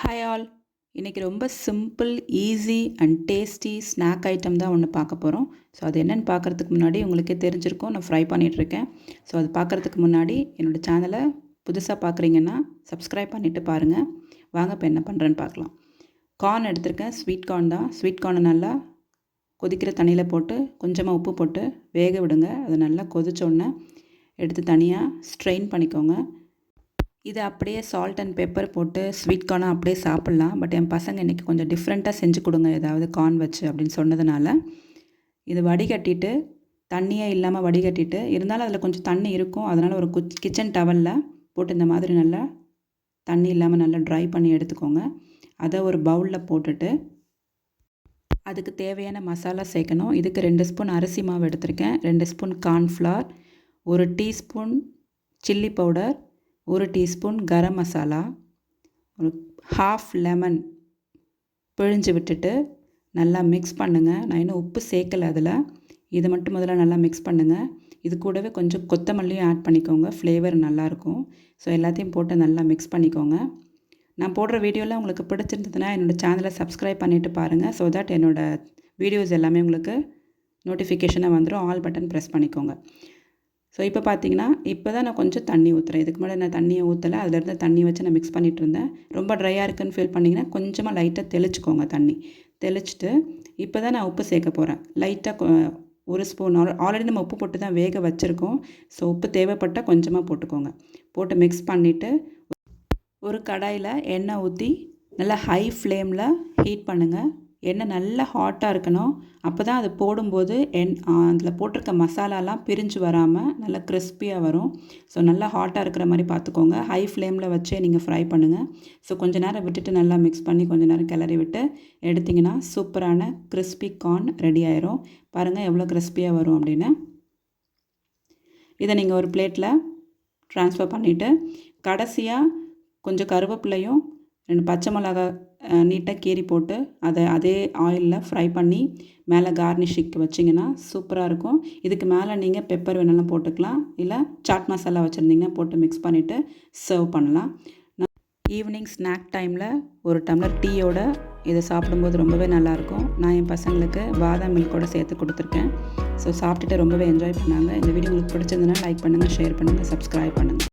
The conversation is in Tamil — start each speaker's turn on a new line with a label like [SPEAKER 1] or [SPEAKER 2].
[SPEAKER 1] Hi all. இன்றைக்கி ரொம்ப simple, easy and tasty snack item தான் ஒன்று பார்க்க போகிறோம். ஸோ அது என்னென்னு பார்க்குறதுக்கு முன்னாடி உங்களுக்கே தெரிஞ்சிருக்கும், நான் ஃப்ரை பண்ணிகிட்ருக்கேன். ஸோ அது பார்க்குறதுக்கு முன்னாடி என்னோடய சேனலை புதுசாக பார்க்குறீங்கன்னா சப்ஸ்கிரைப் பண்ணிவிட்டு பாருங்கள். வாங்க இப்போ என்ன பண்ணுறேன்னு பார்க்கலாம். கார்ன் எடுத்திருக்கேன், ஸ்வீட் கார்ன் தான். ஸ்வீட் கார்னை நல்லா கொதிக்கிற தண்ணியில் போட்டு கொஞ்சமாக உப்பு போட்டு வேக விடுங்க. அது நல்லா கொதிச்சோடனே எடுத்து தனியாக ஸ்ட்ரெயின் பண்ணிக்கோங்க. இது அப்படியே சால்ட் அண்ட் பெப்பர் போட்டு ஸ்வீட் கார்னாக அப்படியே சாப்பிட்லாம். பட் என் பசங்க இன்றைக்கி கொஞ்சம் டிஃப்ரெண்ட்டாக செஞ்சு கொடுங்க ஏதாவது கார்ன் வச்சு அப்படின்னு சொன்னதுனால இது வடிகட்டிட்டு, தண்ணியே இல்லாமல் வடிகட்டிட்டு, இருந்தாலும் அதில் கொஞ்சம் தண்ணி இருக்கும். அதனால் ஒரு கிச்சன் டவலில் போட்டு இந்த மாதிரி நல்லா தண்ணி இல்லாமல் நல்லா ட்ரை பண்ணி எடுத்துக்கோங்க. அதை ஒரு பவுலில் போட்டுட்டு அதுக்கு தேவையான மசாலா சேர்க்கணும். இதுக்கு 2 ஸ்பூன் அரிசி மாவு எடுத்திருக்கேன், 2 spoon cornflour, 1 teaspoon chilli powder, 1 teaspoon garam masala, ஒரு ஹாஃப் லெமன் பிழிஞ்சு விட்டுட்டு நல்லா மிக்ஸ் பண்ணுங்கள். நான் இன்னும் உப்பு சேர்க்கலை அதில். இதை மட்டும் முதல்ல நல்லா மிக்ஸ் பண்ணுங்கள். இது கூடவே கொஞ்சம் கொத்தமல்லியும் ஆட் பண்ணிக்கோங்க, ஃப்ளேவர் நல்லாயிருக்கும். ஸோ எல்லாத்தையும் போட்டு நல்லா மிக்ஸ் பண்ணிக்கோங்க. நான் போடுற வீடியோலாம் உங்களுக்கு பிடிச்சிருந்ததுன்னா என்னோடய சேனலை சப்ஸ்கிரைப் பண்ணிவிட்டு பாருங்கள். ஸோ தட் என்னோடய வீடியோஸ் எல்லாமே உங்களுக்கு நோட்டிஃபிகேஷனாக வந்துடும். ஆல் பட்டன் ப்ரெஸ் பண்ணிக்கோங்க. ஸோ இப்போ பார்த்தீங்கன்னா, இப்போ தான் நான் கொஞ்சம் தண்ணி ஊற்றுறேன். இதுக்கு முன்னாடி நான் தண்ணியை ஊற்றலை, அதிலேருந்து தண்ணி வச்சு நான் மிக்ஸ் பண்ணிகிட்டு இருந்தேன். ரொம்ப ட்ரையாக இருக்குன்னு ஃபீல் பண்ணிங்கன்னா கொஞ்சமாக லைட்டாக தெளிச்சுக்கோங்க. தண்ணி தெளிச்சுட்டு இப்போ தான் நான் உப்பு சேர்க்க போகிறேன். லைட்டாக 1 ஸ்பூன். ஆல்ரெடி நம்ம உப்பு போட்டு தான் வேக வச்சுருக்கோம். ஸோ உப்பு தேவைப்பட்டால் கொஞ்சமாக போட்டுக்கோங்க. போட்டு மிக்ஸ் பண்ணிவிட்டு ஒரு கடாயில் எண்ணெய் ஊற்றி நல்லா ஹை ஃப்ளேமில் ஹீட் பண்ணுங்கள். எண்ணெய் நல்லா ஹாட்டாக இருக்கணும். அப்போ தான் அது போடும்போது அதில் போட்டிருக்க மசாலாலாம் பிரிஞ்சு வராமல் நல்லா கிறிஸ்பியாக வரும். ஸோ நல்லா ஹாட்டாக இருக்கிற மாதிரி பார்த்துக்கோங்க. ஹை ஃப்ளேமில் வச்சே நீங்கள் ஃப்ரை பண்ணுங்கள். ஸோ கொஞ்சம் நேரம் விட்டுட்டு நல்லா மிக்ஸ் பண்ணி கொஞ்சம் நேரம் கிளறி விட்டு எடுத்திங்கன்னா சூப்பரான கிறிஸ்பி கார்ன் ரெடி ஆயிரும். பாருங்கள் எவ்வளோ கிறிஸ்பியாக வரும் அப்படின்னு. இதை நீங்கள் ஒரு பிளேட்டில் ட்ரான்ஸ்ஃபர் பண்ணிவிட்டு கடைசியாக கொஞ்சம் கருவேப்பிலையும் 2 பச்சை மிளகா நீட்டாக கீறி போட்டு அதே ஆயிலில் ஃப்ரை பண்ணி மேலே கார்னிஷிக்கு வச்சிங்கன்னா சூப்பராக இருக்கும். இதுக்கு மேலே நீங்கள் பெப்பர் வேணாலும் போட்டுக்கலாம், இல்லை சாட் மசாலா வச்சுருந்தீங்கன்னா போட்டு மிக்ஸ் பண்ணிவிட்டு சர்வ் பண்ணலாம். ஈவினிங் ஸ்நாக் டைமில் ஒரு டம்ளர் டீயோட இதை சாப்பிடும்போது ரொம்பவே நல்லாயிருக்கும். நான் என் பசங்களுக்கு பாதாம் மில்கோட சேர்த்து கொடுத்துருக்கேன். ஸோ சாப்பிட்டுட்டு ரொம்பவே என்ஜாய் பண்ணாங்க. இந்த வீடியோ உங்களுக்கு பிடிச்சிருந்ததுன்னா லைக் பண்ணுங்கள், ஷேர் பண்ணுங்கள், சப்ஸ்கிரைப் பண்ணுங்கள்.